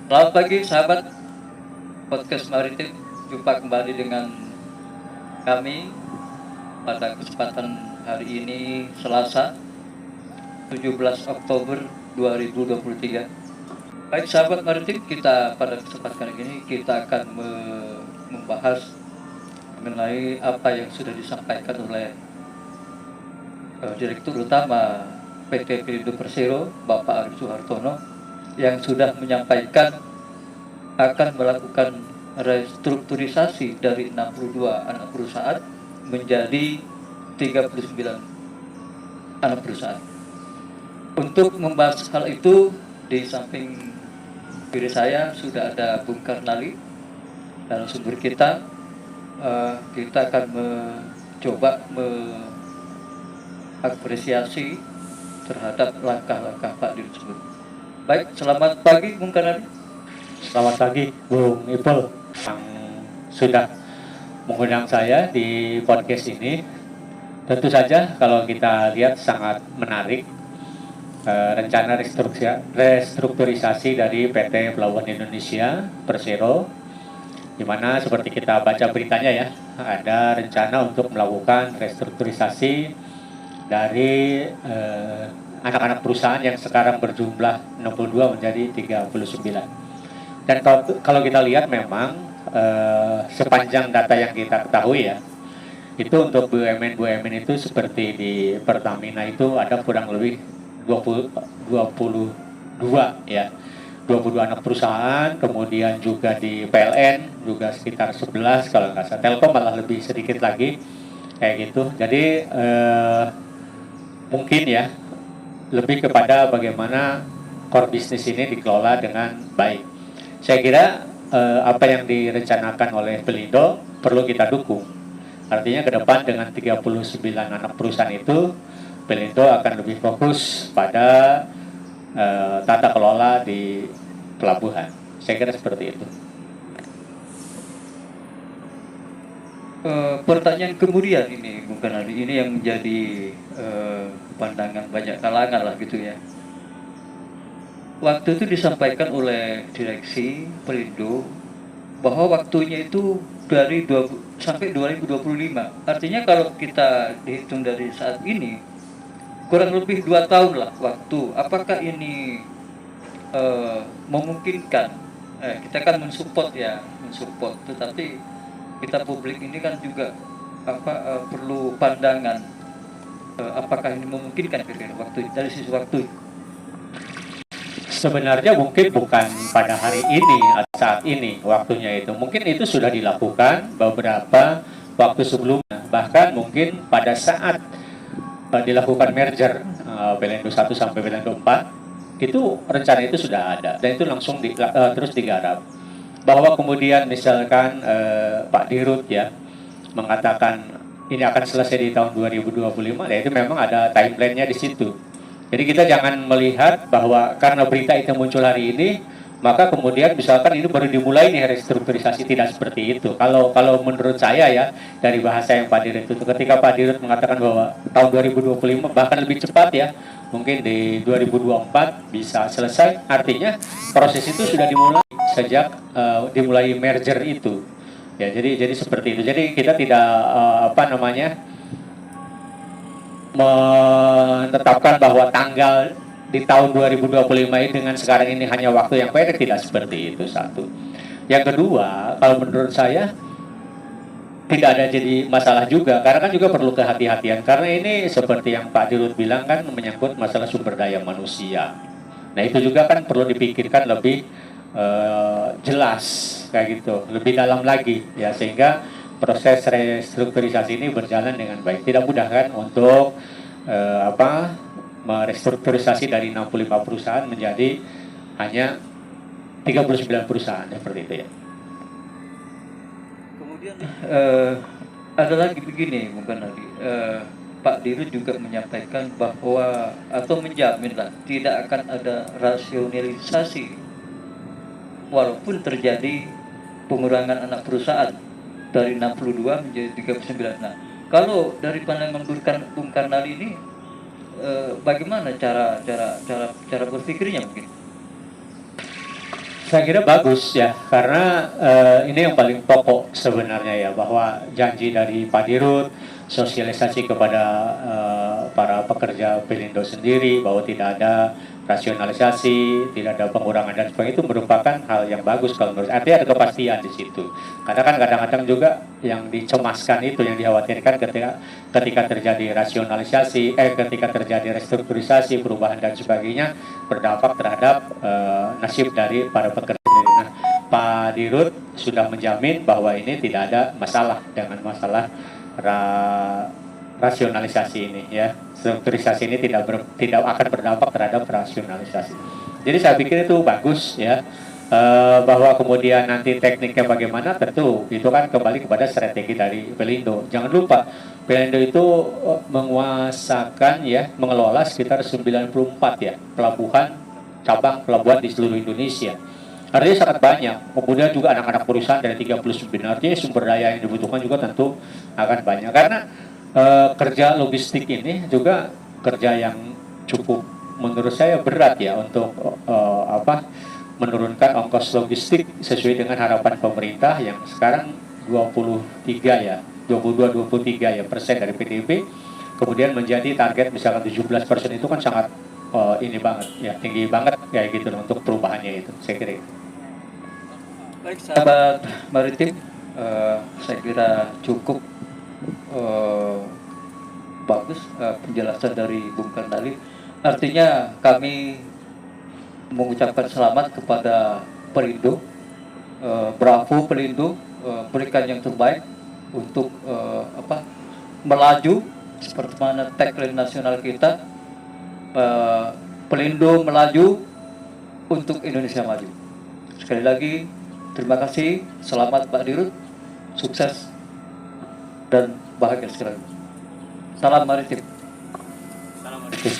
Selamat pagi sahabat podcast Maritim. Jumpa kembali dengan kami pada kesempatan hari ini Selasa 17 Oktober 2023. Baik sahabat Maritim, kita pada kesempatan ini kita akan membahas mengenai apa yang sudah disampaikan oleh Direktur Utama PT Pelindo Persero, Bapak Arif Suhartono, yang sudah menyampaikan akan melakukan restrukturisasi dari 62 anak perusahaan menjadi 39 anak perusahaan. Untuk membahas hal itu, di samping kiri saya sudah ada Bung Karnali, narasumber kita. Kita akan mencoba mengapresiasi terhadap langkah-langkah Pak Dirut tersebut. Baik, selamat pagi Bung Karnali. Selamat pagi Bung Ipul yang sudah mengundang saya di podcast ini. Tentu saja kalau kita lihat sangat menarik rencana restrukturisasi dari PT Pelabuhan Indonesia Persero, di mana seperti kita baca beritanya ya, ada rencana untuk melakukan restrukturisasi dari anak-anak perusahaan yang sekarang berjumlah 62 menjadi 39. Dan kalau kita lihat memang sepanjang data yang kita ketahui ya, itu untuk BUMN itu seperti di Pertamina itu ada kurang lebih 22 ya, 22 anak perusahaan, kemudian juga di PLN juga sekitar 11 kalau nggak salah, Telkom malah lebih sedikit lagi kayak gitu. Jadi mungkin ya lebih kepada bagaimana core bisnis ini dikelola dengan baik. Saya kira apa yang direncanakan oleh Pelindo perlu kita dukung. Artinya ke depan dengan 39 anak perusahaan itu, Pelindo akan lebih fokus pada tata kelola di pelabuhan. Saya kira seperti itu. Pertanyaan kemudian ini Bung Karnali, ini yang menjadi pandangan banyak kalangan lah gitu ya. Waktu itu disampaikan oleh direksi Pelindo bahwa waktunya itu dari sampai 2025. Artinya kalau kita dihitung dari saat ini kurang lebih 2 tahun lah waktu. Apakah ini memungkinkan? Kita kan mensupport ya, mensupport. Tetapi kita publik ini kan juga perlu pandangan. Apakah ini memungkinkan kira-kira waktu dari sisi waktu? Sebenarnya mungkin bukan pada hari ini atau saat ini waktunya itu. Mungkin itu sudah dilakukan beberapa waktu sebelumnya. Bahkan mungkin pada saat dilakukan merger Pelindo 1 sampai Pelindo 4, itu rencana itu sudah ada dan itu langsung terus digarap. Bahwa kemudian misalkan Pak Dirut ya mengatakan ini akan selesai di tahun 2025, ya itu memang ada timeline-nya di situ. Jadi kita jangan melihat bahwa karena berita itu muncul hari ini, maka kemudian misalkan ini baru dimulai nih restrukturisasi. Tidak seperti itu. Kalau menurut saya ya, dari bahasa yang Pak Dirut itu, ketika Pak Dirut mengatakan bahwa tahun 2025 bahkan lebih cepat ya, mungkin di 2024 bisa selesai, artinya proses itu sudah dimulai sejak dimulai merger itu. Ya, jadi seperti itu. Jadi kita tidak menetapkan bahwa tanggal di tahun 2025 ini dengan sekarang ini hanya waktu yang pendek, tidak seperti itu. Satu. Yang kedua, kalau menurut saya tidak ada jadi masalah juga, karena kan juga perlu kehati-hatian, karena ini seperti yang Pak Dirut bilang kan menyangkut masalah sumber daya manusia. Nah itu juga kan perlu dipikirkan lebih jelas kayak gitu, lebih dalam lagi ya, sehingga proses restrukturisasi ini berjalan dengan baik. Tidak mudah kan untuk merestrukturisasi dari 65 perusahaan menjadi hanya 39 perusahaan seperti itu ya. Kemudian ada lagi begini, bukan lagi Pak Dirut juga menyampaikan bahwa atau menjaminlah tidak akan ada rasionalisasi walaupun terjadi pengurangan anak perusahaan dari 62 menjadi 39. Nah, kalau dari pandangan Bung Karnali ini bagaimana cara berpikirnya mungkin? Saya kira bagus ya, karena ini yang paling pokok sebenarnya ya, bahwa janji dari Pak Dirut, sosialisasi kepada para pekerja Pelindo sendiri bahwa tidak ada rasionalisasi, tidak ada pengurangan dan sebagainya, itu merupakan hal yang bagus kalau menurut saya. Artinya ada kepastian di situ. Karena kan kadang-kadang juga yang dicemaskan itu, yang dikhawatirkan ketika terjadi rasionalisasi, ketika terjadi restrukturisasi, perubahan dan sebagainya, berdampak terhadap nasib dari para pekerja. Nah, Pak Dirut sudah menjamin bahwa ini tidak ada masalah dengan masalah rasionalisasi ini ya. Strukturisasi ini tidak akan berdampak terhadap rasionalisasi. Jadi saya pikir itu bagus ya. Bahwa kemudian nanti tekniknya bagaimana, tentu itu kan kembali kepada strategi dari Pelindo. Jangan lupa Pelindo itu menguasakan ya, mengelola sekitar 94 ya cabang pelabuhan di seluruh Indonesia. Artinya sangat banyak. Kemudian juga anak-anak perusahaan dari 39. Artinya sumber daya yang dibutuhkan juga tentu akan banyak. Karena kerja logistik ini juga kerja yang cukup menurut saya berat ya untuk menurunkan ongkos logistik sesuai dengan harapan pemerintah yang sekarang 23 ya, 22-23 ya persen dari PDB, kemudian menjadi target misalkan 17% itu kan sangat ini banget ya, tinggi banget kayak gitu untuk perubahannya itu, saya kira. Baik sahabat maritim, saya kira cukup bagus penjelasan dari Bung Kandali. Artinya kami mengucapkan selamat kepada Pelindo, bravo Pelindo, berikan yang terbaik untuk melaju seperti mana tagline nasional kita, Pelindo melaju untuk Indonesia maju. Sekali lagi terima kasih, selamat Pak Dirut, sukses dan bahagia sekali. Salam maritim. Salam maritim.